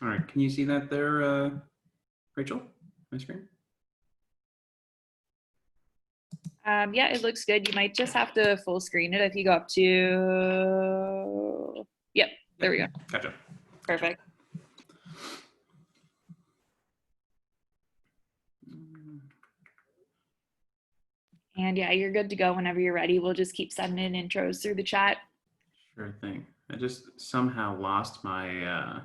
All right, can you see that there, Rachel, my screen? Yeah, it looks good. You might just have to full screen it if you go up to, yep, there we go. Gotcha. Perfect. And yeah, you're good to go whenever you're ready. We'll just keep sending in intros through the chat. Sure thing. I just somehow lost my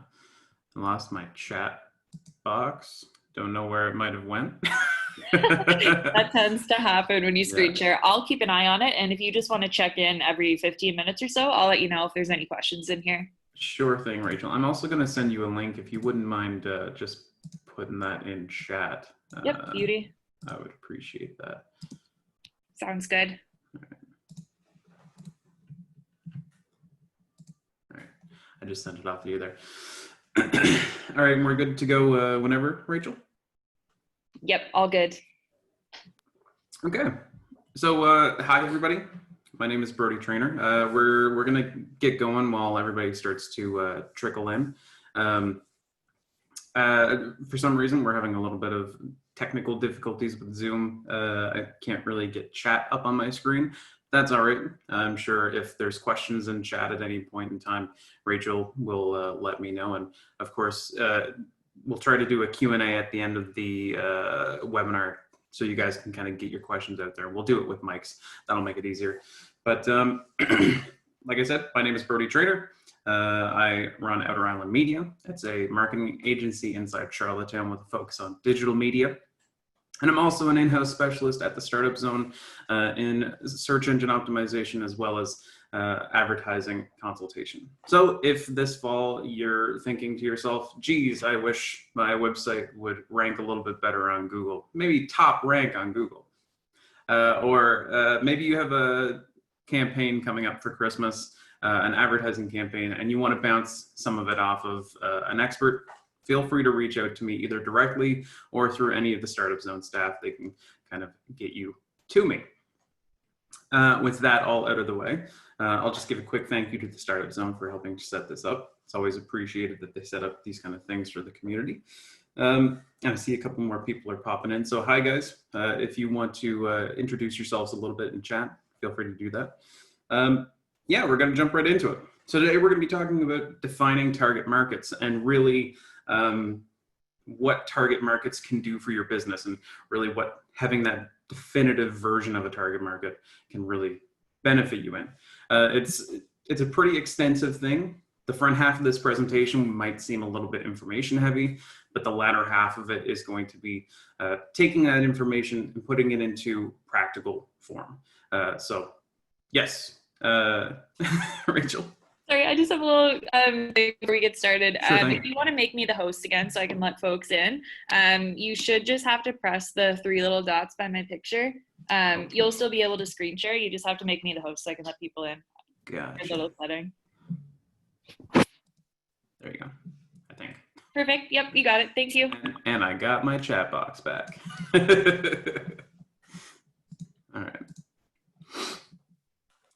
chat box. Don't know where it might have went. That tends to happen when you screen Yeah. share. I'll keep an eye on it. And if you just want to check in every 15 minutes or so, I'll let you know if there's any questions in here. Sure thing, Rachel. I'm also going to send you a link if you wouldn't mind just putting that in chat. Yep, beauty. I would appreciate that. Sounds good. All right. I just sent it off to you there. All right, and we're good to go whenever, Rachel? Yep, all good. Okay. So, hi, everybody. My name is Brody Trainor. We're going to get going while everybody starts to trickle in. For some reason, we're having a little bit of technical difficulties with Zoom. I can't really get chat up on my screen. That's all right. I'm sure if there's questions in chat at any point in time, Rachel will let me know. And of course, we'll try to do a Q&A at the end of the webinar so you guys can kind of get your questions out there. We'll do it with mics. That'll make it easier. But like I said, my name is Brody Trainor. I run Outer Island Media. It's a marketing agency inside Charlottetown with a focus on digital media. And I'm also an in-house specialist at the Startup Zone in search engine optimization as well as advertising consultation. So if this fall you're thinking to yourself, geez, I wish my website would rank a little bit better on Google, maybe top rank on Google. Or maybe you have a campaign coming up for Christmas, an advertising campaign, and you want to bounce some of it off of an expert, feel free to reach out to me either directly or through any of the Startup Zone staff. They can kind of get you to me. With that all out of the way, I'll just give a quick thank you to the Startup Zone for helping to set this up. It's always appreciated that they set up these kind of things for the community. And I see a couple more people are popping in. So hi guys, if you want to introduce yourselves a little bit in chat, feel free to do that. Yeah, we're gonna jump right into it. So today we're gonna be talking about defining target markets and really what target markets can do for your business and really what having that definitive version of a target market can really benefit you in. It's a pretty extensive thing. The front half of this presentation might seem a little bit information heavy, but the latter half of it is going to be taking that information and putting it into practical form. So yes, Rachel. Sorry, I just have a little thing before we get started. Sure if you want to make me the host again so I can let folks in, you should just have to press the 3 little dots by my picture. You'll still be able to screen share. You just have to make me the host so I can let people in. Gotcha. A little setting. There you go, I think. Perfect. Yep, you got it. Thank you. And I got my chat box back. All right.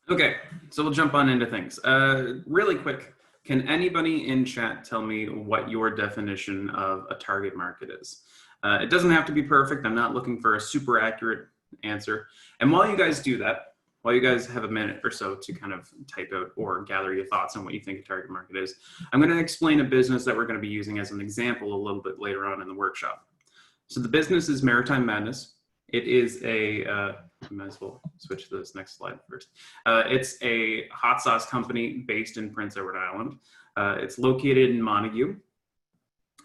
Okay, so we'll jump on into things. Really quick, can anybody in chat tell me what your definition of a target market is? It doesn't have to be perfect. I'm not looking for a super accurate answer. And while you guys do that, while you guys have a minute or so to kind of type out or gather your thoughts on what you think a target market is, I'm going to explain a business that we're going to be using as an example a little bit later on in the workshop. So the business is Maritime Madness. It is a, I might as well switch to this next slide first. It's a hot sauce company based in Prince Edward Island. It's located in Montague.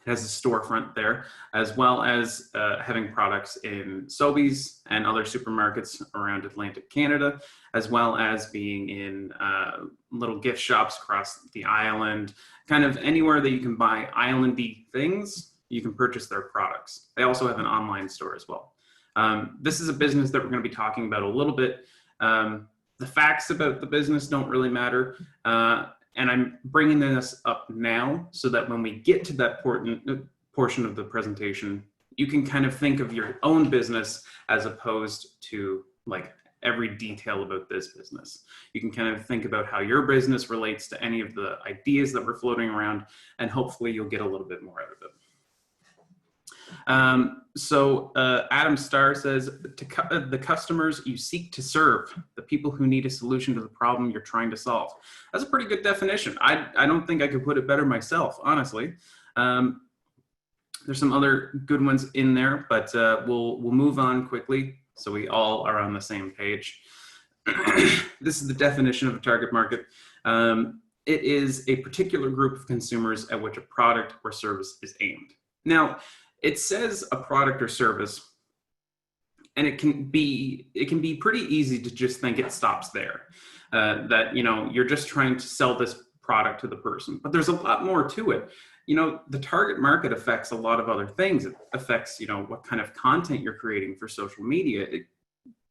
It has a storefront there, as well as having products in Sobeys and other supermarkets around Atlantic Canada, as well as being in little gift shops across the island, kind of anywhere that you can buy islandy things, you can purchase their products. They also have an online store as well. This is a business that we're going to be talking about a little bit. The facts about the business don't really matter. And I'm bringing this up now so that when we get to that portion of the presentation, you can kind of think of your own business as opposed to like every detail about this business. You can kind of think about how your business relates to any of the ideas that we're floating around, and hopefully you'll get a little bit more out of it. Adam Starr says, the customers you seek to serve, the people who need a solution to the problem you're trying to solve. That's a pretty good definition. I don't think I could put it better myself, honestly. There's some other good ones in there, but we'll move on quickly so we all are on the same page. This is the definition of a target market. It is a particular group of consumers at which a product or service is aimed. Now, it says a product or service, and it can be pretty easy to just think it stops there. That, you know, you're just trying to sell this product to the person, but there's a lot more to it. You know, the target market affects a lot of other things. It affects, you know, what kind of content you're creating for social media.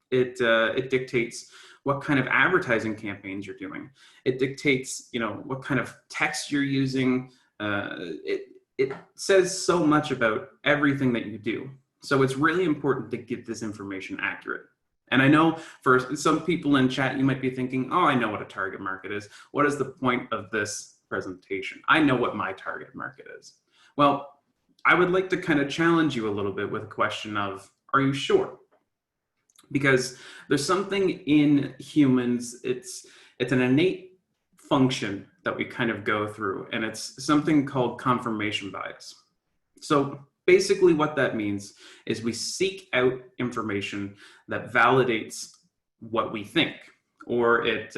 It dictates what kind of advertising campaigns you're doing. It dictates, you know, what kind of text you're using. It says so much about everything that you do. So it's really important to get this information accurate. And I know for some people in chat, you might be thinking, oh, I know what a target market is. What is the point of this presentation? I know what my target market is. Well, I would like to kind of challenge you a little bit with a question of, are you sure? Because there's something in humans, it's an innate function that we kind of go through, and it's something called confirmation bias. So basically what that means is we seek out information that validates what we think, or it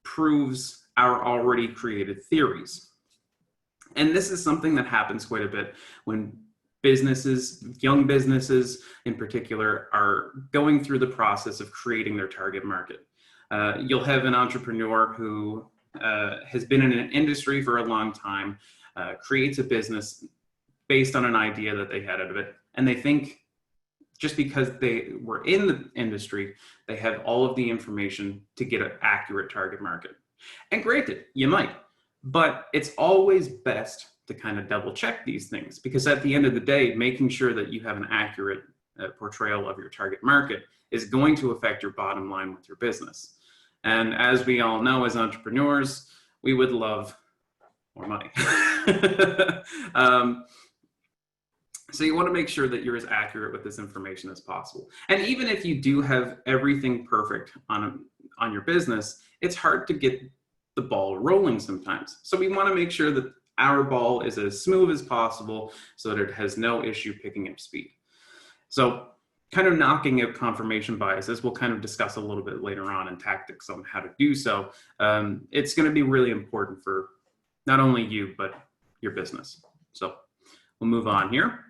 proves our already created theories. And this is something that happens quite a bit when businesses, young businesses in particular, are going through the process of creating their target market. You'll have an entrepreneur who has been in an industry for a long time, creates a business based on an idea that they had out of it, and they think just because they were in the industry, they have all of the information to get an accurate target market. And granted, you might, but it's always best to kind of double check these things, because at the end of the day, making sure that you have an accurate portrayal of your target market is going to affect your bottom line with your business. And as we all know, as entrepreneurs, we would love more money. So you want to make sure that you're as accurate with this information as possible. And even if you do have everything perfect on your business, it's hard to get the ball rolling sometimes. So we want to make sure that our ball is as smooth as possible so that it has no issue picking up speed. So kind of knocking out confirmation biases, we'll kind of discuss a little bit later on in tactics on how to do so. It's going to be really important for not only you, but your business. So we'll move on here.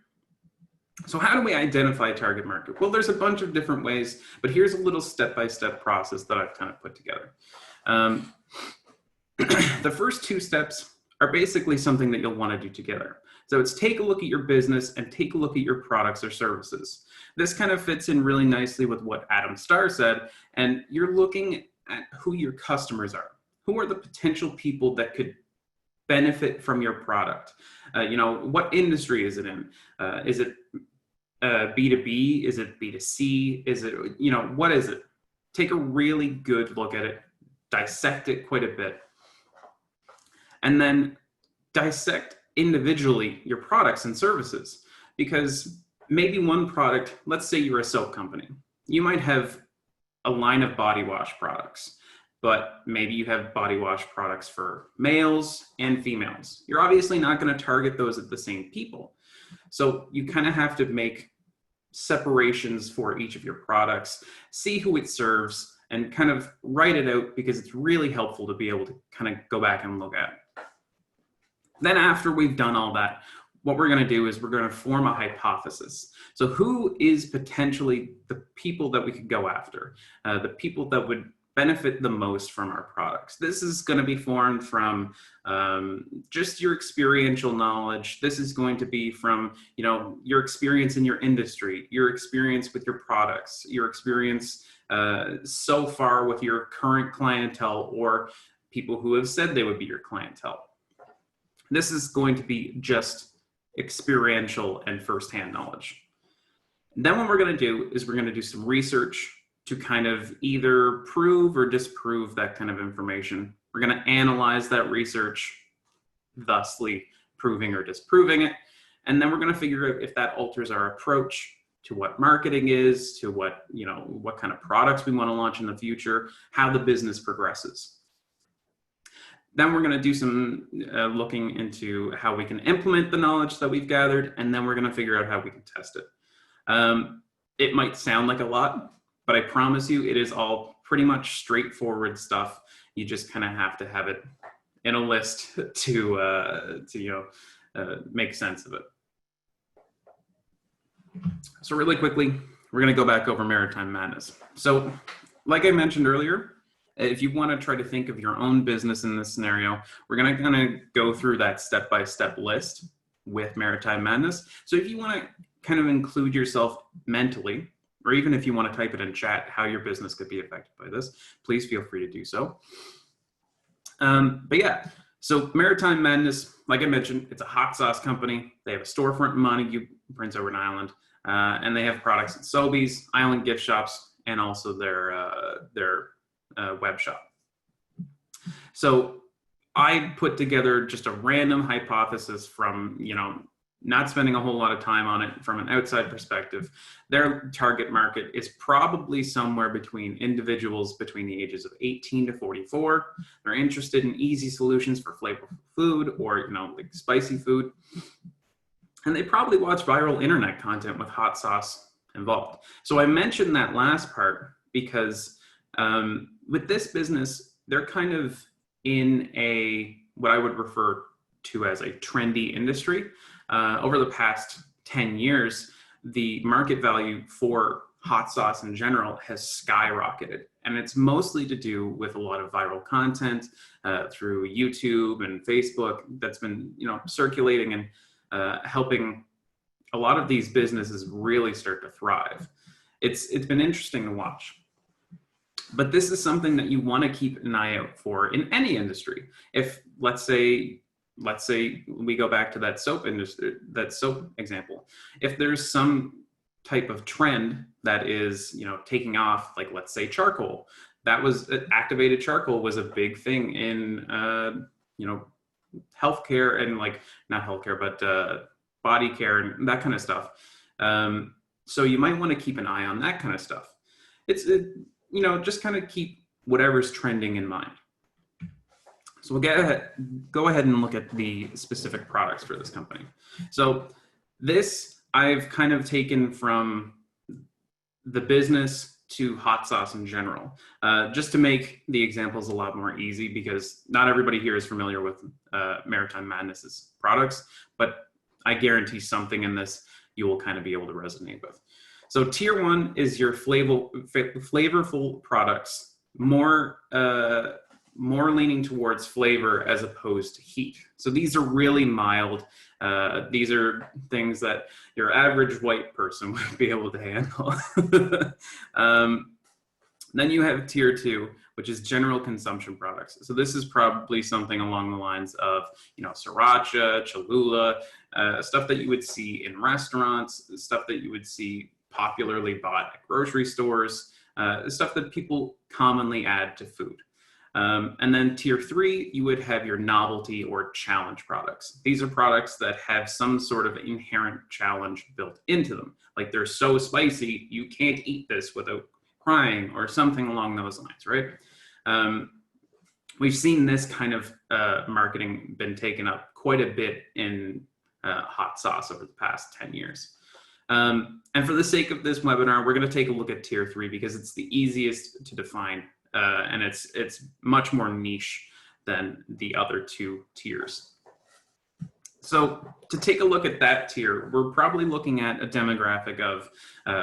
So how do we identify target market? Well, there's a bunch of different ways, but here's a little step-by-step process that I've kind of put together. The first two steps are basically something that you'll want to do together. So it's take a look at your business and take a look at your products or services. This kind of fits in really nicely with what Adam Starr said, and you're looking at who your customers are. Who are the potential people that could benefit from your product? You know, what industry is it in? Is it B2B? Is it B2C? Is it, you know, what is it? Take a really good look at it, dissect it quite a bit, and then dissect individually your products and services. Because maybe one product, let's say you're a soap company, you might have a line of body wash products, but maybe you have body wash products for males and females. You're obviously not going to target those at the same people. So you kind of have to make separations for each of your products, see who it serves, and kind of write it out, because it's really helpful to be able to kind of go back and look at. Then after we've done all that, what we're going to do is we're going to form a hypothesis. So who is potentially the people that we could go after, the people that would benefit the most from our products? This is going to be formed from just your experiential knowledge. This is going to be from, you know, your experience in your industry, your experience with your products, your experience so far with your current clientele, or people who have said they would be your clientele. This is going to be just experiential and firsthand knowledge. Then what we're going to do is we're going to do some research to kind of either prove or disprove that kind of information. We're going to analyze that research, thusly proving or disproving it. And then we're going to figure out if that alters our approach to what marketing is, to what, what kind of products we want to launch in the future, how the business progresses. Then we're going to do some looking into how we can implement the knowledge that we've gathered, and then we're going to figure out how we can test it. It might sound like a lot, but I promise you it is all pretty much straightforward stuff. You just kind of have to have it in a list to make sense of it. So really quickly, we're going to go back over Maritime Madness. So like I mentioned earlier, if you want to try to think of your own business in this scenario, we're going to kind of go through that step-by-step list with Maritime Madness. So if you want to kind of include yourself mentally, or even if you want to type it in chat, how your business could be affected by this, please feel free to do so. But yeah, so Maritime Madness, like I mentioned, it's a hot sauce company. They have a storefront in Montague, Prince Edward Island, and they have products at Sobeys, Island gift shops, and also their web shop. So I put together just a random hypothesis from, not spending a whole lot of time on it from an outside perspective. Their target market is probably somewhere between individuals between the ages of 18 to 44. They're interested in easy solutions for flavorful food or, like spicy food. And they probably watch viral internet content with hot sauce involved. So I mentioned that last part because with this business, they're kind of in what I would refer to as a trendy industry. Over the past 10 years, the market value for hot sauce in general has skyrocketed. And it's mostly to do with a lot of viral content through YouTube and Facebook that's been, circulating and helping a lot of these businesses really start to thrive. It's been interesting to watch. But this is something that you want to keep an eye out for in any industry. If let's say we go back to that soap industry, that soap example. If there's some type of trend that is, taking off, like let's say charcoal, activated charcoal was a big thing in, healthcare and not healthcare, but body care and that kind of stuff. So you might want to keep an eye on that kind of stuff. Just kind of keep whatever's trending in mind. So we'll go ahead and look at the specific products for this company. So this I've kind of taken from the business to hot sauce in general, just to make the examples a lot more easy because not everybody here is familiar with Maritime Madness's products, but I guarantee something in this you will kind of be able to resonate with. So tier 1 is your flavorful products, more leaning towards flavor as opposed to heat. So these are really mild. These are things that your average white person would be able to handle. Then you have tier 2, which is general consumption products. So this is probably something along the lines of, sriracha, Cholula, stuff that you would see in restaurants, stuff that you would see popularly bought at grocery stores, stuff that people commonly add to food. And then tier 3, you would have your novelty or challenge products. These are products that have some sort of inherent challenge built into them. Like they're so spicy, you can't eat this without crying or something along those lines, right? We've seen this kind of marketing been taken up quite a bit in hot sauce over the past 10 years. And for the sake of this webinar, we're going to take a look at tier 3 because it's the easiest to define. And it's much more niche than the other 2 tiers. So to take a look at that tier, we're probably looking at a demographic of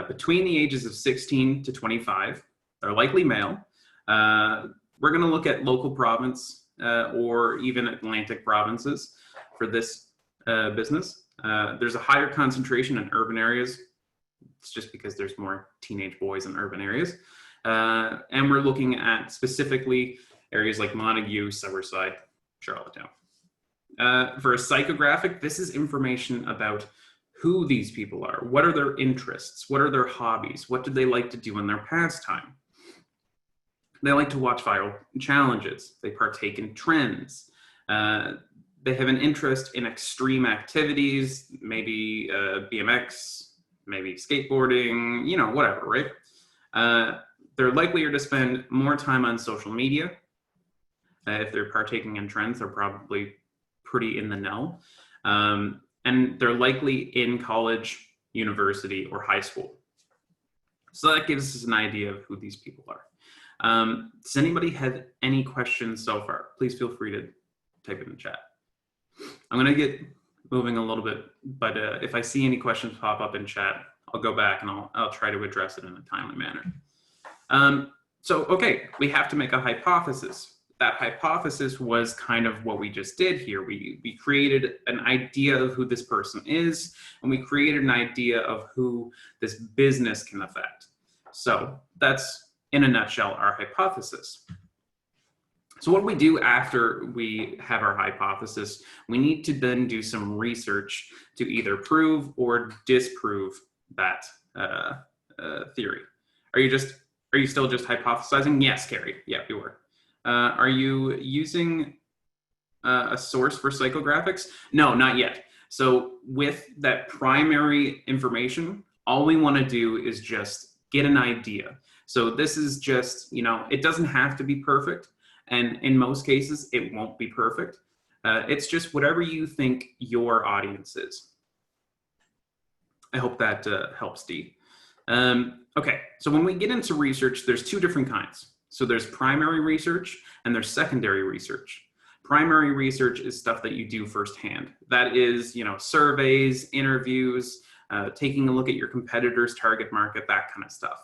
between the ages of 16 to 25. They're likely male. We're going to look at local province or even Atlantic provinces for this business. There's a higher concentration in urban areas. It's just because there's more teenage boys in urban areas. And we're looking at specifically areas like Montague, Summerside, Charlottetown. For a psychographic, this is information about who these people are, what are their interests, what are their hobbies, what do they like to do in their pastime. They like to watch viral challenges, they partake in trends, they have an interest in extreme activities, maybe BMX, maybe skateboarding, you know, whatever, right? They're likelier to spend more time on social media. If they're partaking in trends, they're probably pretty in the know. And they're likely in college, university, or high school. So that gives us an idea of who these people are. Does anybody have any questions so far? Please feel free to type in the chat. I'm going to get moving a little bit, but if I see any questions pop up in chat, I'll go back and I'll try to address it in a timely manner. So, okay, we have to make a hypothesis. That hypothesis was kind of what we just did here. We created an idea of who this person is, and we created an idea of who this business can affect. So that's, in a nutshell, our hypothesis. So what do we do after we have our hypothesis? We need to then do some research to either prove or disprove that theory. Are you still just hypothesizing? Yes, Carrie. Yeah, we were. Are you using a source for psychographics? No, not yet. So with that primary information, all we want to do is just get an idea. So this is just, you know, it doesn't have to be perfect. And in most cases, it won't be perfect. It's just whatever you think your audience is. I hope that helps, Dee. Okay, so when we get into research, there's two different kinds. So there's primary research and there's secondary research. Primary research is stuff that you do firsthand. That is, you know, surveys, interviews, taking a look at your competitors' target market, that kind of stuff.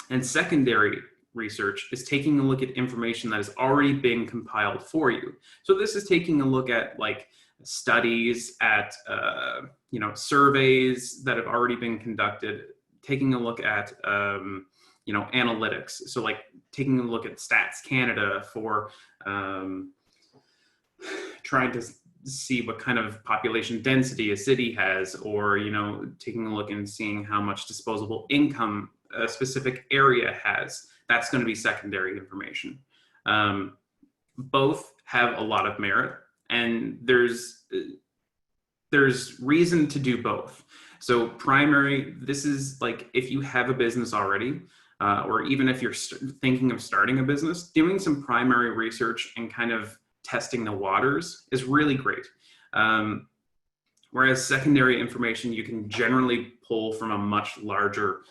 And secondary research is taking a look at information that has already been compiled for you. So this is taking a look at like studies, at you know, surveys that have already been conducted, taking a look at you know, analytics. So like taking a look at Stats Canada for trying to see what kind of population density a city has, or, you know, taking a look and seeing how much disposable income a specific area has. That's going to be secondary information. Both have a lot of merit, and there's reason to do both. So primary, this is like if you have a business already, or even if you're thinking of starting a business, doing some primary research and kind of testing the waters is really great. Whereas secondary information, you can generally pull from a much larger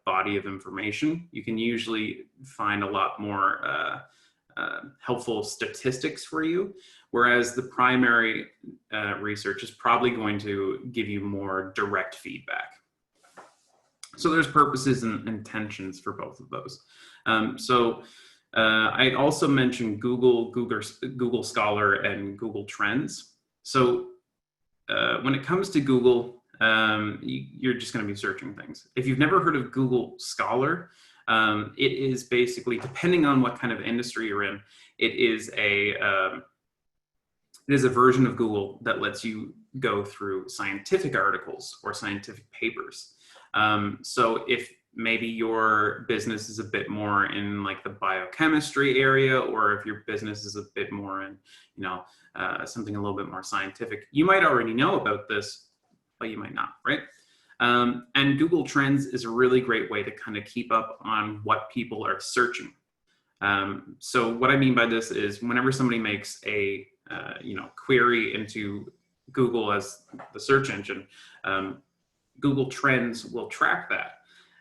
body of information. You can usually find a lot more helpful statistics for you, whereas the primary research is probably going to give you more direct feedback. So there's purposes and intentions for both of those. I also mentioned Google Scholar and Google Trends. So when it comes to Google, you're just going to be searching things. If you've never heard of Google Scholar, it is basically, depending on what kind of industry you're in, it is a version of Google that lets you go through scientific articles or scientific papers. So if maybe your business is a bit more in like the biochemistry area, or if your business is a bit more in, you know, something a little bit more scientific, you might already know about this, but you might not, right? And Google Trends is a really great way to kind of keep up on what people are searching. So what I mean by this is whenever somebody makes a you know, query into Google as the search engine, Google Trends will track that.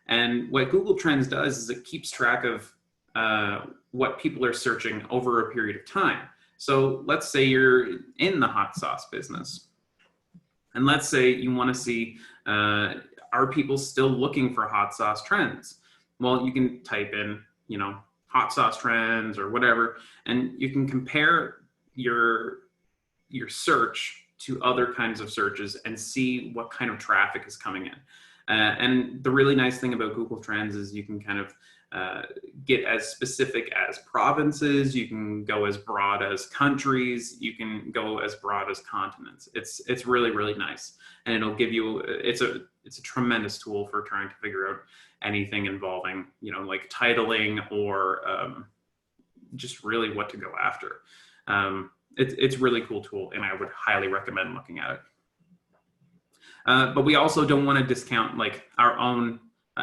And what Google Trends does is it keeps track of what people are searching over a period of time. So let's say you're in the hot sauce business, and let's say you want to see, are people still looking for hot sauce trends? Well, you can type in, you know, hot sauce trends or whatever, and you can compare your search to other kinds of searches and see what kind of traffic is coming in. And the really nice thing about Google Trends is you can kind of get as specific as provinces. You can go as broad as countries. You can go as broad as continents. It's really, really nice, and it'll give you. It's a tremendous tool for trying to figure out anything involving, like titling or just really what to go after. It's a really cool tool, and I would highly recommend looking at it. But we also don't want to discount like our own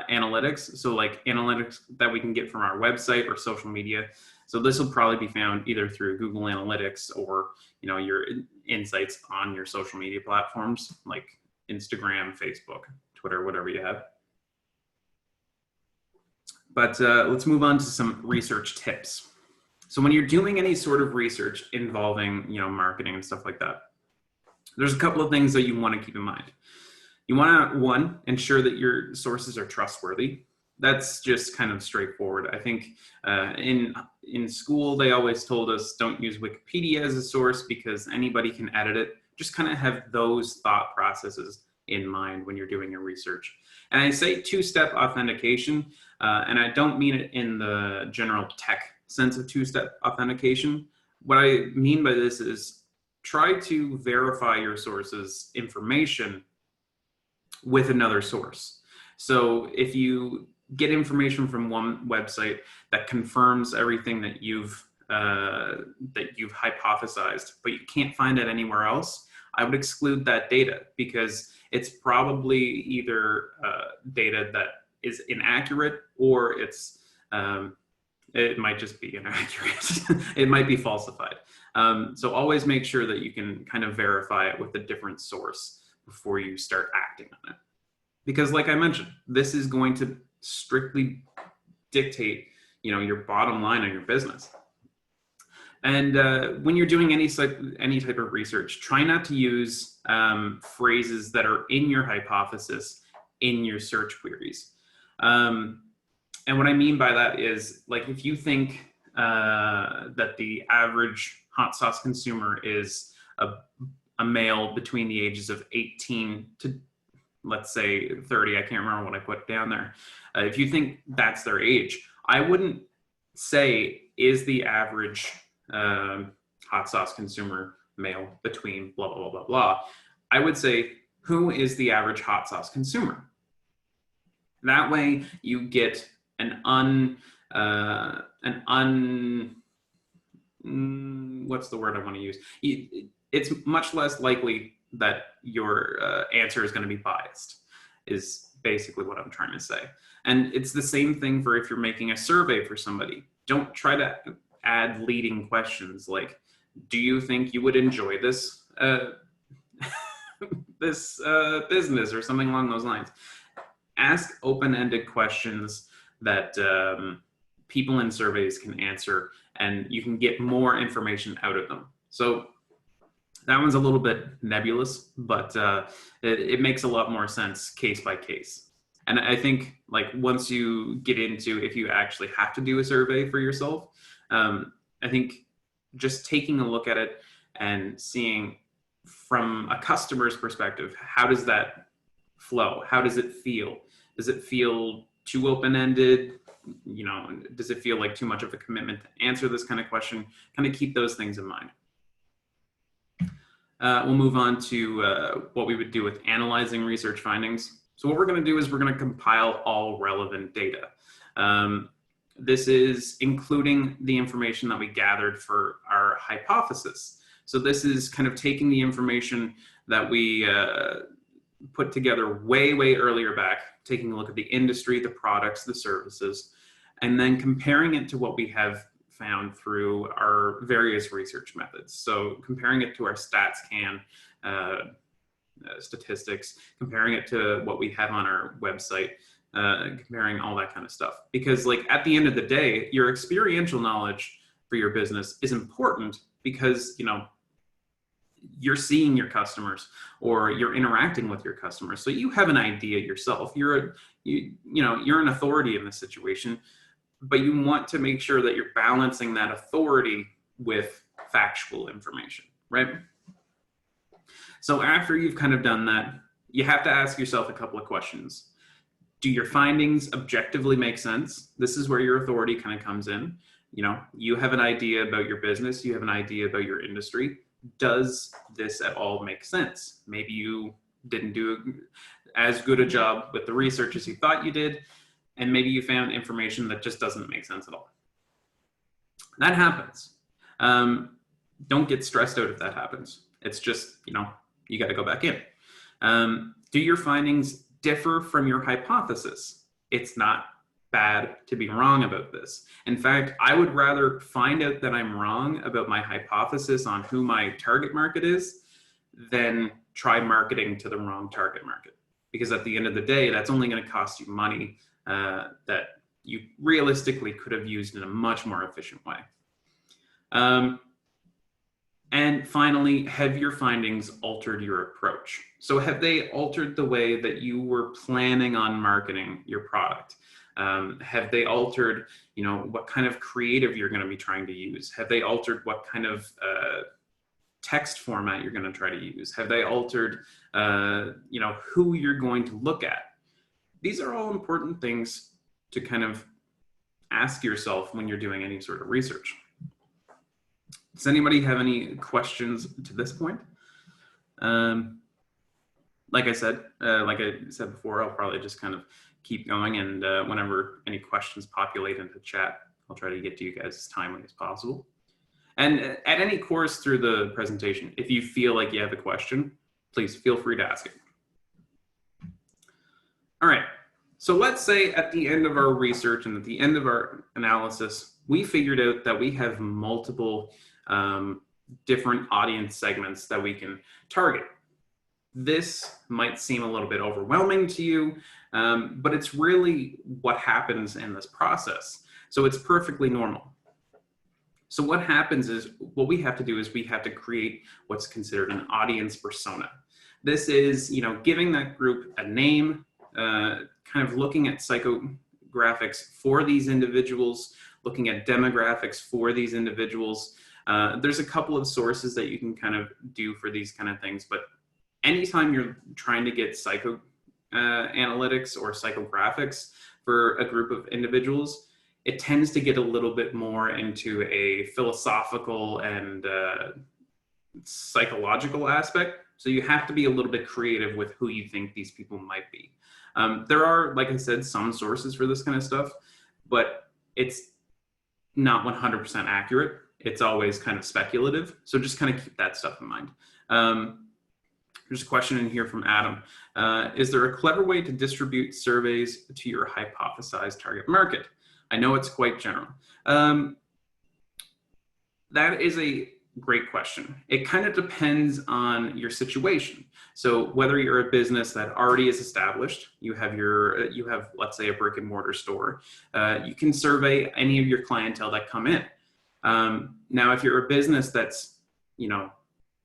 analytics. So like analytics that we can get from our website or social media. So this will probably be found either through Google Analytics or, your insights on your social media platforms like Instagram, Facebook, Twitter, whatever you have. But let's move on to some research tips. So when you're doing any sort of research involving, marketing and stuff like that, there's a couple of things that you want to keep in mind. You want to, one, ensure that your sources are trustworthy. That's just kind of straightforward. I think in school, they always told us don't use Wikipedia as a source because anybody can edit it. Just kind of have those thought processes in mind when you're doing your research. And I say two-step authentication, and I don't mean it in the general tech sense of two-step authentication. What I mean by this is try to verify your source's information with another source. So if you get information from one website that confirms everything that you've hypothesized, but you can't find it anywhere else, I would exclude that data because it's probably either data that is inaccurate or it might just be inaccurate. It might be falsified. So always make sure that you can kind of verify it with a different source before you start acting on it. Because like I mentioned, this is going to strictly dictate, your bottom line on your business. And when you're doing any type of research, try not to use phrases that are in your hypothesis in your search queries. And what I mean by that is, like, if you think that the average hot sauce consumer is a male between the ages of 18 to, let's say, 30, I can't remember what I put down there. If you think that's their age, I wouldn't say, is the average hot sauce consumer male between blah, blah, blah, blah, blah. I would say, who is the average hot sauce consumer? That way you get what's the word I want to use? It's much less likely that your answer is going to be biased, is basically what I'm trying to say. And it's the same thing for if you're making a survey for somebody. Don't try to add leading questions like, do you think you would enjoy this business, or something along those lines. Ask open-ended questions that people in surveys can answer, and you can get more information out of them. So that one's a little bit nebulous, but it makes a lot more sense case by case. And I think, like, once you get into, if you actually have to do a survey for yourself, I think just taking a look at it and seeing from a customer's perspective, how does that flow? How does it feel? Does it feel too open-ended? Does it feel like too much of a commitment to answer this kind of question? Kind of keep those things in mind. We'll move on to what we would do with analyzing research findings. So what we're going to do is we're going to compile all relevant data. This is including the information that we gathered for our hypothesis. So this is kind of taking the information that we put together way, way earlier back, taking a look at the industry, the products, the services, and then comparing it to what we have found through our various research methods. So comparing it to our StatsCan statistics, comparing it to what we have on our website, comparing all that kind of stuff. Because, like, at the end of the day, your experiential knowledge for your business is important because, you're seeing your customers or you're interacting with your customers. So you have an idea yourself. You're an authority in this situation, but you want to make sure that you're balancing that authority with factual information, right? So after you've kind of done that, you have to ask yourself a couple of questions. Do your findings objectively make sense? This is where your authority kind of comes in. You know, you have an idea about your business, you have an idea about your industry. Does this at all make sense? Maybe you didn't do as good a job with the research as you thought you did, and maybe you found information that just doesn't make sense at all. That happens. Don't get stressed out if that happens. It's just, you know, you got to go back in. Do your findings differ from your hypothesis? It's not bad to be wrong about this. In fact, I would rather find out that I'm wrong about my hypothesis on who my target market is than try marketing to the wrong target market. Because at the end of the day, that's only going to cost you money that you realistically could have used in a much more efficient way. And finally, have your findings altered your approach? So have they altered the way that you were planning on marketing your product? Have they altered, you know, what kind of creative you're going to be trying to use? Have they altered what kind of text format you're going to try to use? Have they altered, you know, who you're going to look at? These are all important things to kind of ask yourself when you're doing any sort of research. Does anybody have any questions to this point? Like I said before, I'll probably just kind of keep going, and whenever any questions populate into chat, I'll try to get to you guys as timely as possible. And at any course through the presentation, if you feel like you have a question, please feel free to ask it. All right, so let's say at the end of our research and at the end of our analysis, we figured out that we have multiple different audience segments that we can target. This might seem a little bit overwhelming to you, but it's really what happens in this process. So it's perfectly normal. So what happens is, what we have to do is we have to create what's considered an audience persona. This is, you know, giving that group a name, kind of looking at psychographics for these individuals, looking at demographics for these individuals. There's a couple of sources that you can kind of do for these kind of things, but anytime you're trying to get analytics or psychographics for a group of individuals, it tends to get a little bit more into a philosophical and psychological aspect. So you have to be a little bit creative with who you think these people might be. There are, like I said, some sources for this kind of stuff, but it's not 100% accurate. It's always kind of speculative. So just kind of keep that stuff in mind. There's a question in here from Adam. Is there a clever way to distribute surveys to your hypothesized target market? I know it's quite general. That is a great question. It kind of depends on your situation. So whether you're a business that already is established, you have let's say a brick and mortar store, you can survey any of your clientele that come in. Now, if you're a business that's, you know,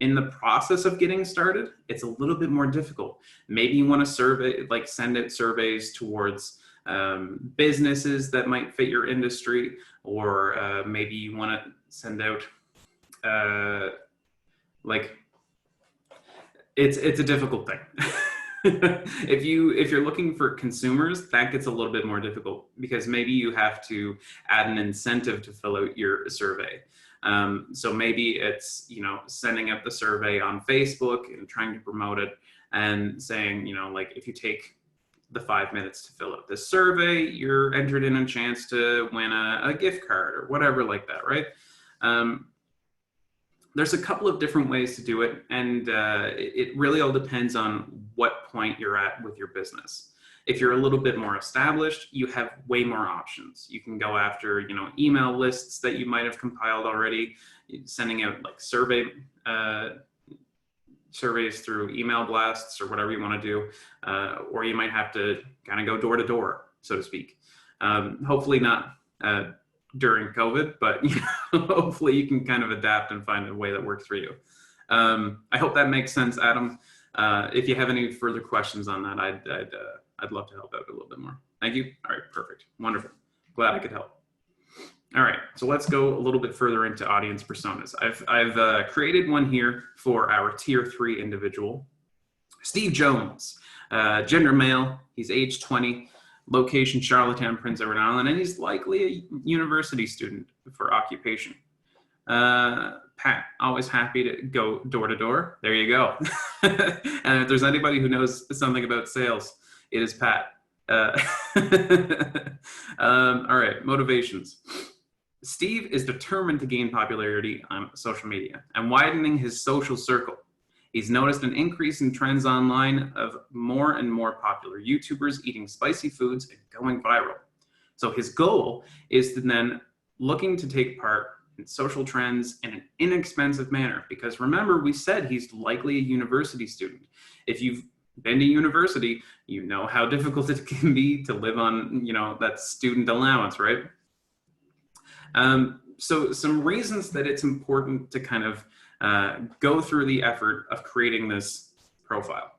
in the process of getting started, it's a little bit more difficult. Maybe you want to send out surveys towards businesses that might fit your industry, or maybe you want to send out it's a difficult thing. If you're looking for consumers, that gets a little bit more difficult, because maybe you have to add an incentive to fill out your survey. So maybe it's, you know, sending up the survey on Facebook and trying to promote it and saying, you know, like, if you take the 5 minutes to fill out this survey, you're entered in a chance to win a gift card or whatever like that, right? There's a couple of different ways to do it, and it really all depends on what point you're at with your business. If you're a little bit more established, you have way more options. You can go after, you know, email lists that you might have compiled already, sending out like surveys through email blasts or whatever you want to do, or you might have to kind of go door to door, so to speak. Hopefully not during COVID, but you know, hopefully you can kind of adapt and find a way that works for you. I hope that makes sense, Adam. If you have any further questions on that, I'd love to help out a little bit more. Thank you. All right, perfect. Wonderful. Glad I could help. All right, so let's go a little bit further into audience personas. I've created one here for our tier 3 individual, Steve Jones, gender male. He's age 20. Location, Charlottetown, Prince Edward Island, and he's likely a university student for occupation. Pat, always happy to go door to door. There you go. And if there's anybody who knows something about sales, it is Pat. All right, motivations. Steve is determined to gain popularity on social media and widening his social circle. He's noticed an increase in trends online of more and more popular YouTubers eating spicy foods and going viral. So his goal is to then looking to take part in social trends in an inexpensive manner, because remember, we said he's likely a university student. If you've been to university, you know how difficult it can be to live on, that student allowance, right? So some reasons that it's important to kind of go through the effort of creating this profile.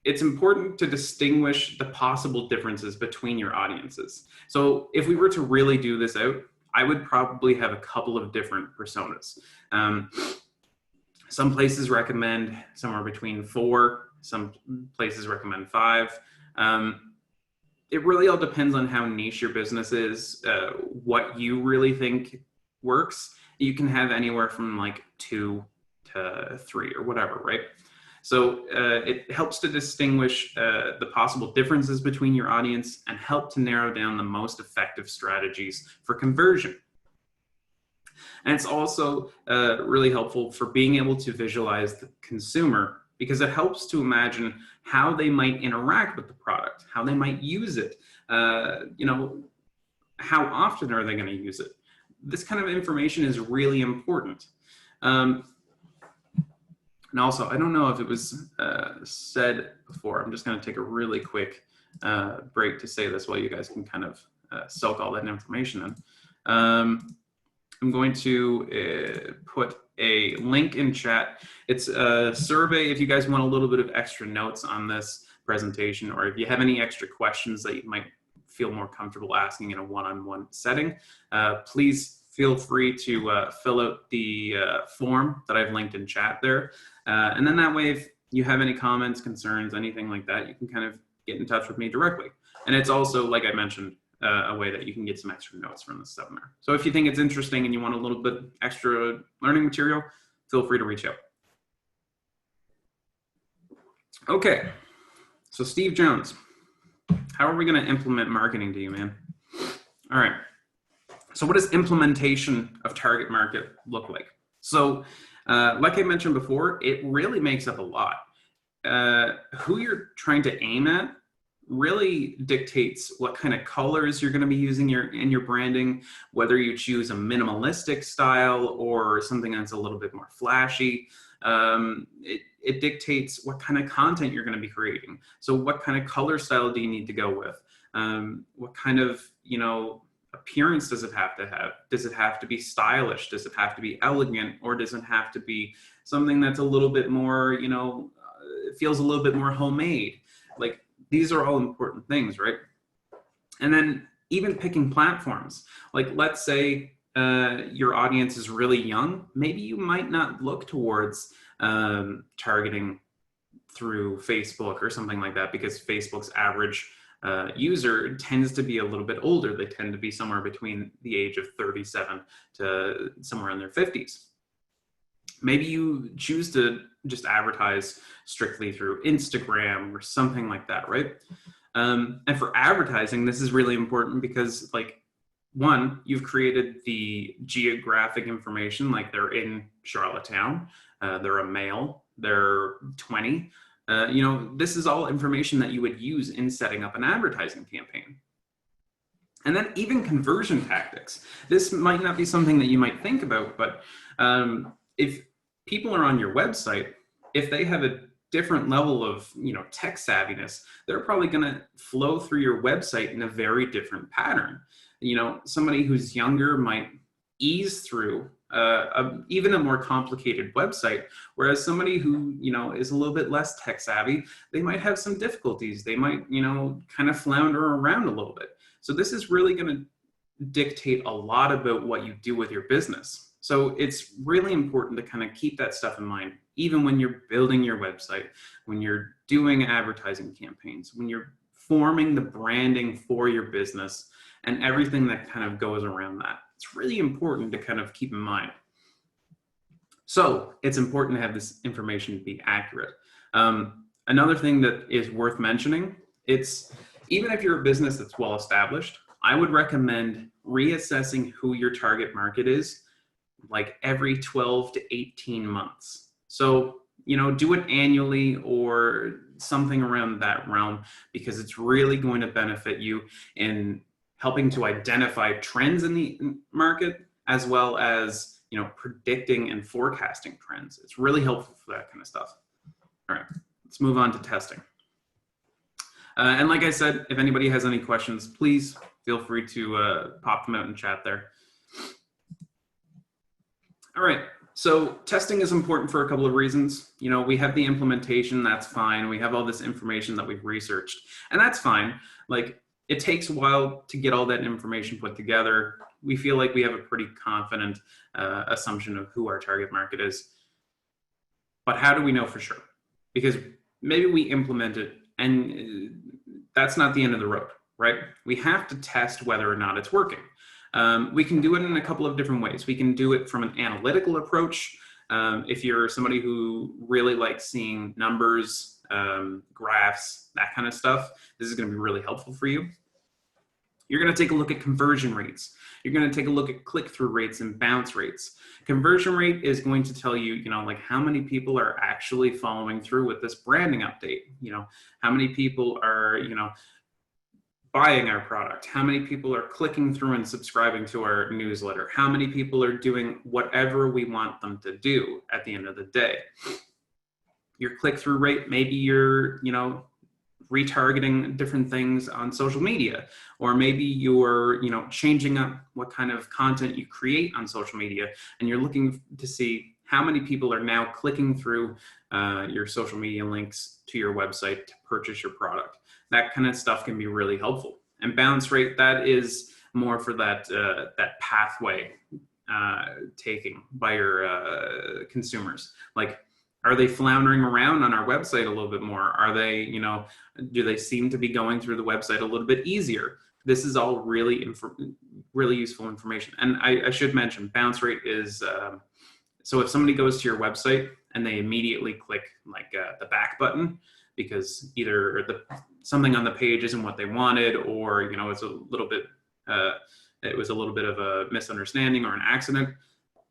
It's important to distinguish the possible differences between your audiences. So if we were to really do this out, I would probably have a couple of different personas. Some places recommend somewhere between 4, some places recommend 5. It really all depends on how niche your business is, what you really think works. You can have anywhere from like 2 to 3 or whatever, right? So it helps to distinguish the possible differences between your audience and help to narrow down the most effective strategies for conversion. And it's also really helpful for being able to visualize the consumer, because it helps to imagine how they might interact with the product, how they might use it, how often are they going to use it. This kind of information is really important. And also, I don't know if it was said before, I'm just going to take a really quick break to say this while you guys can kind of soak all that information in. I'm going to put a link in chat. It's a survey if you guys want a little bit of extra notes on this presentation, or if you have any extra questions that you might feel more comfortable asking in a one-on-one setting, please feel free to fill out the form that I've linked in chat there. And then that way, if you have any comments, concerns, anything like that, you can kind of get in touch with me directly. And it's also, like I mentioned, a way that you can get some extra notes from the seminar. So if you think it's interesting and you want a little bit extra learning material, feel free to reach out. Okay, so Steve Jones, how are we going to implement marketing to you, man? All right. So what does implementation of target market look like? So like I mentioned before, it really makes up a lot. Who you're trying to aim at really dictates what kind of colors you're going to be using in your branding, whether you choose a minimalistic style or something that's a little bit more flashy. It dictates what kind of content you're going to be creating. So what kind of color style do you need to go with? What kind of, appearance does it have to have? Does it have to be stylish? Does it have to be elegant? Or does it have to be something that's a little bit more, it feels a little bit more homemade? Like, these are all important things, right? And then even picking platforms. Like, let's say your audience is really young. Maybe you might not look towards targeting through Facebook or something like that, because Facebook's average user tends to be a little bit older. They tend to be somewhere between the age of 37 to somewhere in their 50s. Maybe you choose to just advertise strictly through Instagram or something like that, right? And for advertising, this is really important because, like, one, you've created the geographic information, like they're in Charlottetown, they're a male, they're 20. This is all information that you would use in setting up an advertising campaign. And then even conversion tactics. This might not be something that you might think about, but if people are on your website, if they have a different level of tech savviness, they're probably going to flow through your website in a very different pattern. Somebody who's younger might ease through even a more complicated website, whereas somebody who is a little bit less tech savvy, they might have some difficulties. They might kind of flounder around a little bit. So this is really going to dictate a lot about what you do with your business. So it's really important to kind of keep that stuff in mind, even when you're building your website, when you're doing advertising campaigns, when you're forming the branding for your business and everything that kind of goes around that. It's really important to kind of keep in mind. So it's important to have this information be accurate. Another thing that is worth mentioning, it's even if you're a business that's well established, I would recommend reassessing who your target market is like every 12 to 18 months. So, you know, do it annually or something around that realm, because it's really going to benefit you in helping to identify trends in the market, as well as, you know, predicting and forecasting trends. It's really helpful for that kind of stuff. All right, let's move on to testing. And like I said, if anybody has any questions, please feel free to pop them out in chat there. All right, so testing is important for a couple of reasons. You know, we have the implementation, that's fine. We have all this information that we've researched, and that's fine. Like, it takes a while to get all that information put together. We feel like we have a pretty confident assumption of who our target market is. But how do we know for sure? Because maybe we implement it and that's not the end of the road, right? We have to test whether or not it's working. We can do it in a couple of different ways. We can do it from an analytical approach. If you're somebody who really likes seeing numbers, graphs, that kind of stuff, this is going to be really helpful for you. You're going to take a look at conversion rates. You're going to take a look at click-through rates and bounce rates. Conversion rate is going to tell you, you know, like how many people are actually following through with this branding update. You know, how many people are, you know, buying our product, how many people are clicking through and subscribing to our newsletter, how many people are doing whatever we want them to do at the end of the day. Your click-through rate, maybe you're, you know, retargeting different things on social media, or maybe you're, you know, changing up what kind of content you create on social media, and you're looking to see how many people are now clicking through your social media links to your website to purchase your product. That kind of stuff can be really helpful. And bounce rate, that is more for that that pathway taking by your consumers. Like, are they floundering around on our website a little bit more? Are they, you know, do they seem to be going through the website a little bit easier? This is all really really useful information. And I should mention, bounce rate is, so if somebody goes to your website and they immediately click like the back button, because either something on the page isn't what they wanted, or, you know, it's a little bit, it was a little bit of a misunderstanding or an accident,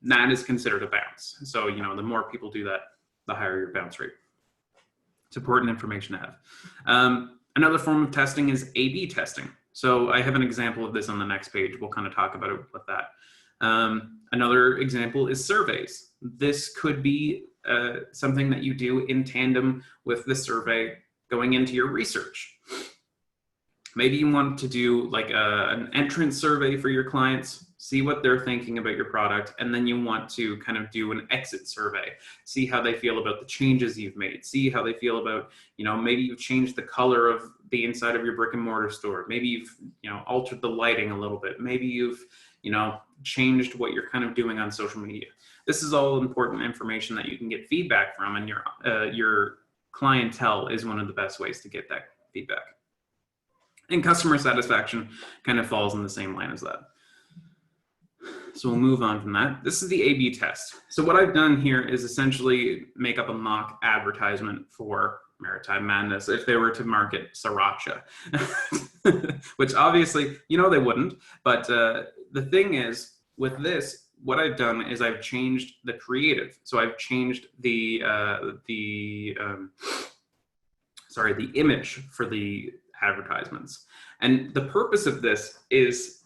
that is considered a bounce. So, you know, the more people do that, the higher your bounce rate. It's important information to have. Another form of testing is A/B testing. So I have an example of this on the next page. We'll kind of talk about it with that. Another example is surveys. This could be something that you do in tandem with the survey going into your research. Maybe you want to do like an entrance survey for your clients, see what they're thinking about your product, and then you want to kind of do an exit survey, see how they feel about the changes you've made, see how they feel about, you know, maybe you've changed the color of the inside of your brick and mortar store, maybe you've, you know, altered the lighting a little bit, maybe you've, you know, changed what you're kind of doing on social media. This is all important information that you can get feedback from, and your clientele is one of the best ways to get that feedback. And customer satisfaction kind of falls in the same line as that. So we'll move on from that. This is the A/B test. So what I've done here is essentially make up a mock advertisement for Maritime Madness if they were to market Sriracha, which obviously, you know, they wouldn't. But the thing is, with this, what I've done is I've changed the creative. So I've changed the image for the advertisements. And the purpose of this is,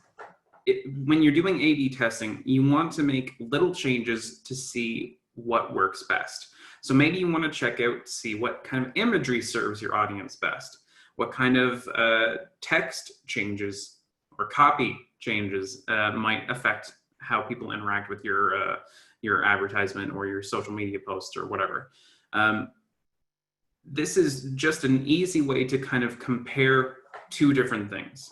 when you're doing A/B testing, you want to make little changes to see what works best. So maybe you want to check out, see what kind of imagery serves your audience best, what kind of text changes or copy changes might affect how people interact with your advertisement or your social media posts or whatever. This is just an easy way to kind of compare two different things.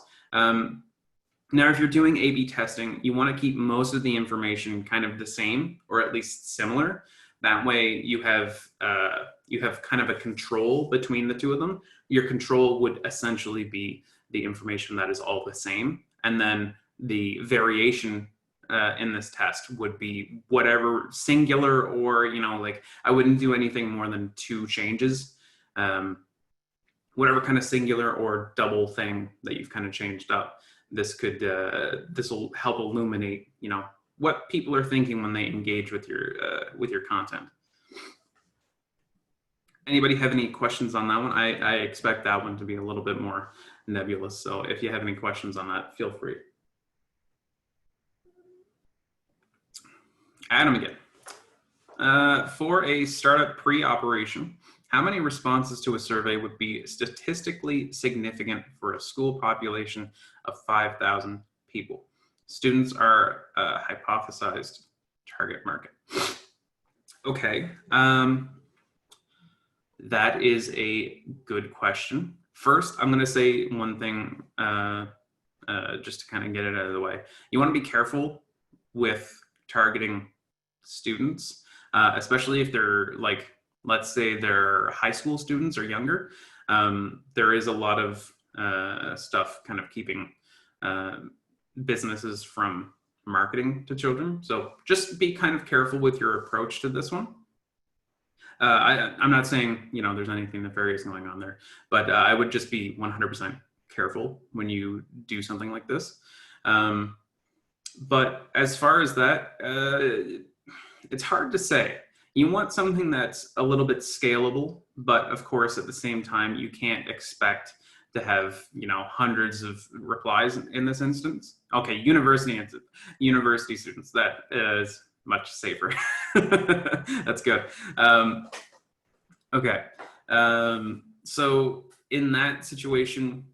Now, if you're doing A/B testing, you want to keep most of the information kind of the same, or at least similar. That way you have you have kind of a control between the two of them. Your control would essentially be the information that is all the same. And then the variation in this test would be whatever singular, or, like I wouldn't do anything more than 2 changes. Whatever kind of singular or double thing that you've kind of changed up, this will help illuminate, what people are thinking when they engage with your content. Anybody have any questions on that one? I expect that one to be a little bit more nebulous. So if you have any questions on that, feel free. Adam again. For a startup pre-operation, how many responses to a survey would be statistically significant for a school population of 5,000 people? Students are a hypothesized target market. Okay, that is a good question. First, I'm going to say one thing just to kind of get it out of the way. You want to be careful with targeting students, especially if they're like, let's say they're high school students or younger. There is a lot of stuff kind of keeping businesses from marketing to children. So just be kind of careful with your approach to this one. I'm not saying, there's anything nefarious going on there, but I would just be 100% careful when you do something like this. But as far as that, it's hard to say. You want something that's a little bit scalable, but of course, at the same time, you can't expect to have, hundreds of replies in this instance. Okay, university students, that is much safer. That's good. Okay. So in that situation,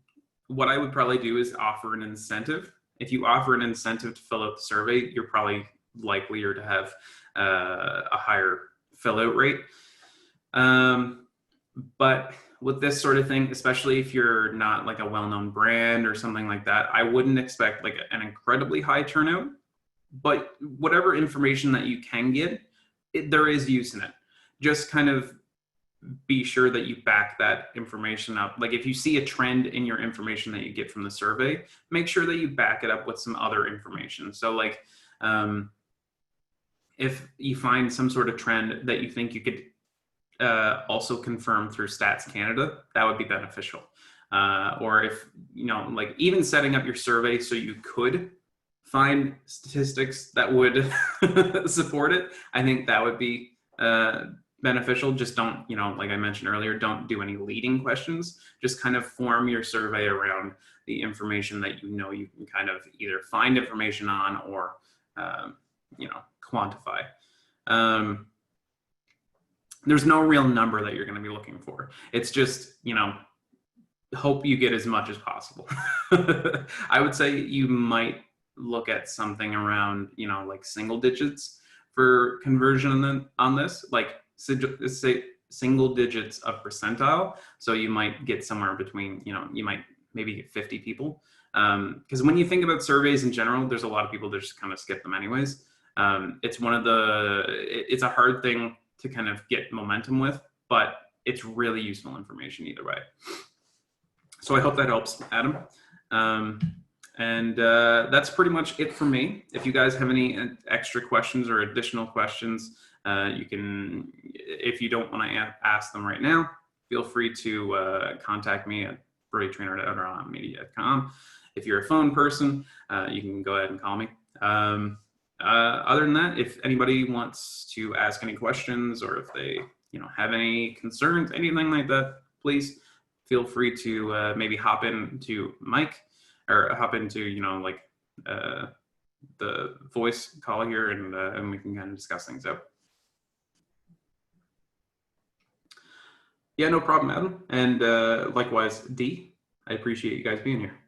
what I would probably do is offer an incentive. If you offer an incentive to fill out the survey, you're probably likelier to have a higher fill out rate. But with this sort of thing, especially if you're not like a well-known brand or something like that, I wouldn't expect like an incredibly high turnout. But whatever information that you can get, there is use in it. Just kind of be sure that you back that information up. Like if you see a trend in your information that you get from the survey, make sure that you back it up with some other information. So like if you find some sort of trend that you think you could also confirm through Stats Canada, that would be beneficial. Or if, like even setting up your survey so you could find statistics that would support it, I think that would be beneficial. Just don't, like I mentioned earlier, don't do any leading questions. Just kind of form your survey around the information that you can kind of either find information on or, quantify. There's no real number that you're going to be looking for. It's just, hope you get as much as possible. I would say you might look at something around, like single digits for conversion on this, like say single digits of percentile. So you might get somewhere between, you might maybe get 50 people. Because when you think about surveys in general, there's a lot of people that just kind of skip them anyways. It's a hard thing to kind of get momentum with, but it's really useful information either way. So I hope that helps, Adam. And that's pretty much it for me. If you guys have any extra questions or additional questions, you can, if you don't want to ask them right now, feel free to contact me at brodytrainor@media.com. If you're a phone person, you can go ahead and call me. Other than that, if anybody wants to ask any questions or if they, have any concerns, anything like that, please feel free to maybe hop into Mike or hop into, the voice call here and we can kind of discuss things out. Yeah, no problem, Adam. And likewise, D, I appreciate you guys being here.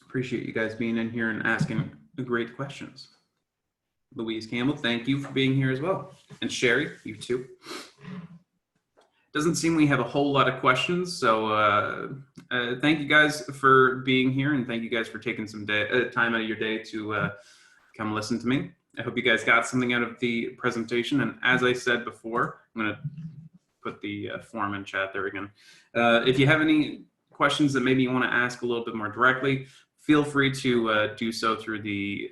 Appreciate you guys being in here and asking great questions. Louise Campbell, thank you for being here as well. And Sherry, you too. Doesn't seem we have a whole lot of questions, so thank you guys for being here, and thank you guys for taking some time out of your day to come listen to me. I hope you guys got something out of the presentation. And as I said before, I'm going to put the form in chat there again. If you have any questions that maybe you want to ask a little bit more directly, feel free to do so through the,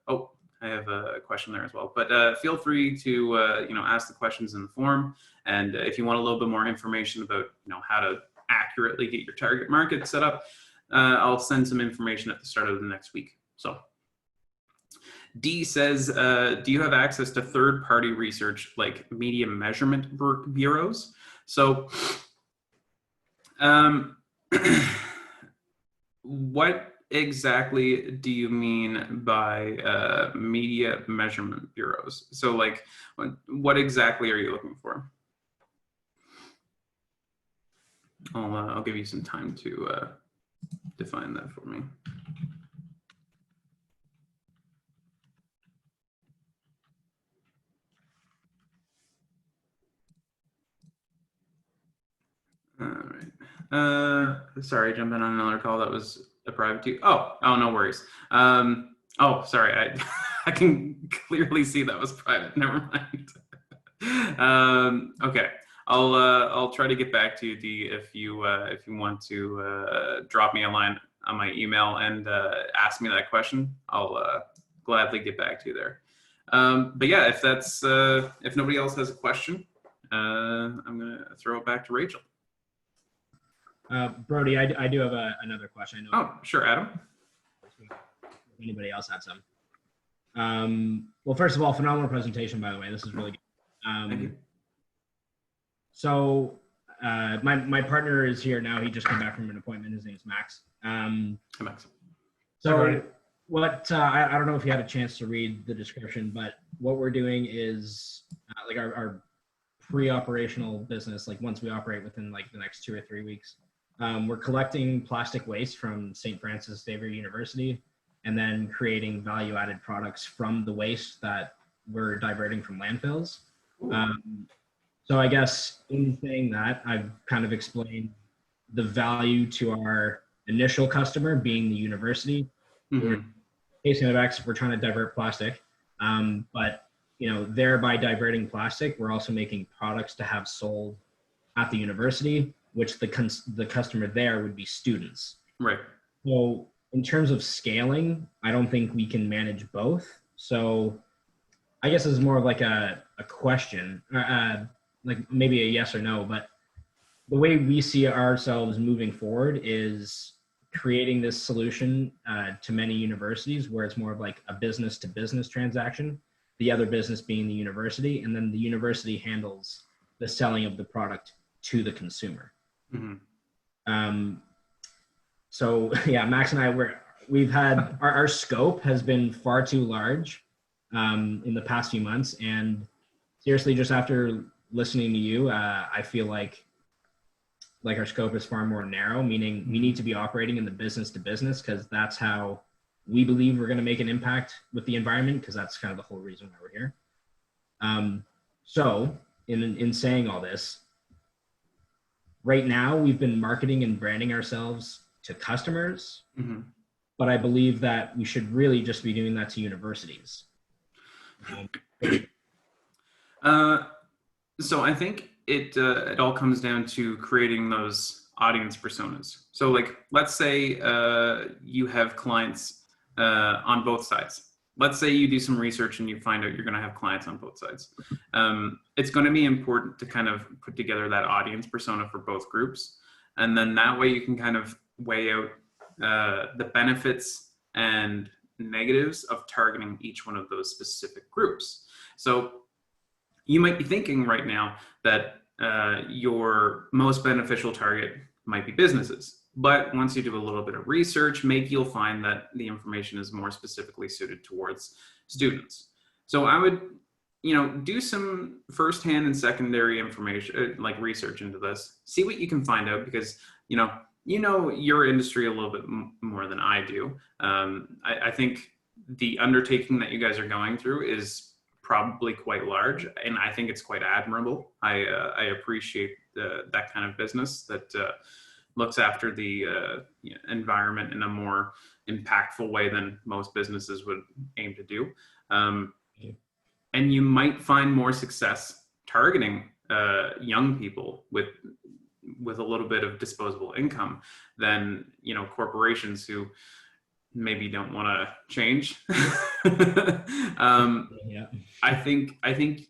oh, I have a question there as well, but feel free to, ask the questions in the form. And if you want a little bit more information about, how to accurately get your target market set up, I'll send some information at the start of the next week. So D says, do you have access to third-party research like media measurement bureaus? So what exactly do you mean by media measurement bureaus? So like, what exactly are you looking for? I'll give you some time to define that for me. All right. Sorry, jumping on another call. That was a private too. Oh, no worries. Oh, sorry. I can clearly see that was private. Never mind. Okay. I'll try to get back to you, D, if you want to drop me a line on my email and ask me that question. I'll gladly get back to you there. But yeah, if that's if nobody else has a question, I'm gonna throw it back to Rachel. Brody, I do have another question. I know. Oh, sure, Adam. If anybody else had some. Well, first of all, phenomenal presentation, by the way. This is really good. Thank you. So my partner is here now. He just came back from an appointment. His name is Max. Hi, Max. So what, I don't know if you had a chance to read the description, but what we're doing is like our pre-operational business, like once we operate within like the next 2 or 3 weeks, we're collecting plastic waste from St. Francis Xavier University and then creating value-added products from the waste that we're diverting from landfills. So I guess in saying that, I've kind of explained the value to our initial customer being the university. Mm-hmm. Casing of X, we're trying to divert plastic, but thereby diverting plastic, we're also making products to have sold at the university, which the customer there would be students. Right. So in terms of scaling, I don't think we can manage both. So I guess it's more of like a question, like maybe a yes or no, but the way we see ourselves moving forward is creating this solution to many universities where it's more of like a business to business transaction, the other business being the university, and then the university handles the selling of the product to the consumer. Mm-hmm. So yeah, Max and I, we've had, our scope has been far too large in the past few months. And seriously, just after listening to you, I feel like our scope is far more narrow, meaning we need to be operating in the business to business, because that's how we believe we're going to make an impact with the environment, because that's kind of the whole reason why we're here. So in saying all this, right now we've been marketing and branding ourselves to customers, mm-hmm. but I believe that we should really just be doing that to universities. So I think it all comes down to creating those audience personas. So like, let's say you have clients on both sides. Let's say you do some research and you find out you're going to have clients on both sides. It's going to be important to kind of put together that audience persona for both groups. And then that way you can kind of weigh out the benefits and negatives of targeting each one of those specific groups. So you might be thinking right now that your most beneficial target might be businesses. But once you do a little bit of research, maybe you'll find that the information is more specifically suited towards students. So I would, do some firsthand and secondary information, like research into this, see what you can find out, because, your industry a little bit more than I do. I think the undertaking that you guys are going through is probably quite large, and I think it's quite admirable. I appreciate that kind of business that looks after the environment in a more impactful way than most businesses would aim to do. and you might find more success targeting young people with a little bit of disposable income than, you know, corporations who maybe don't want to change. Yeah. I think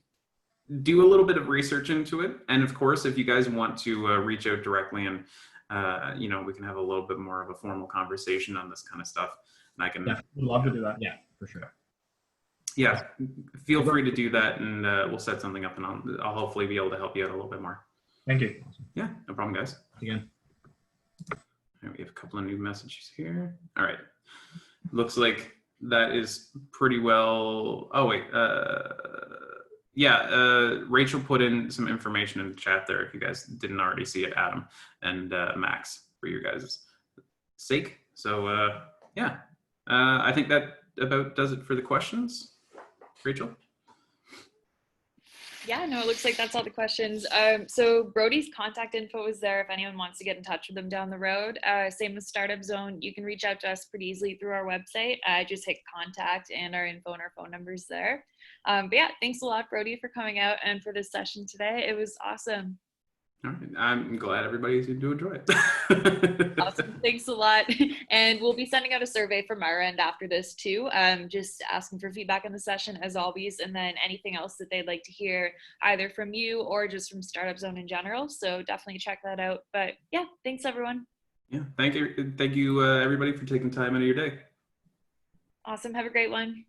do a little bit of research into it, and of course, if you guys want to reach out directly and you know, we can have a little bit more of a formal conversation on this kind of stuff, and I can Definitely love to do that. Yeah, for sure. yeah, feel free to do that, and we'll set something up, and I'll hopefully be able to help you out a little bit more. Thank you. Yeah, no problem, guys. Again. All right, we have a couple of new messages here. All right, looks like that is pretty well. Oh wait, yeah, Rachel put in some information in the chat there if you guys didn't already see it, Adam and Max, for your guys' sake. So yeah, I think that about does it for the questions. Rachel? Yeah, no, it looks like that's all the questions. So Brody's contact info is there if anyone wants to get in touch with him down the road. Same with Startup Zone. You can reach out to us pretty easily through our website. Just hit contact, and our info and our phone numbers there. But yeah, thanks a lot, Brody, for coming out and for this session today. It was awesome. All right, I'm glad everybody seemed to enjoy it. Awesome. Thanks a lot. And we'll be sending out a survey from our end after this too. Just asking for feedback on the session as always, and then anything else that they'd like to hear either from you or just from Startup Zone in general. So definitely check that out. But yeah, thanks everyone. Yeah, thank you everybody for taking time out of your day. Awesome. Have a great one.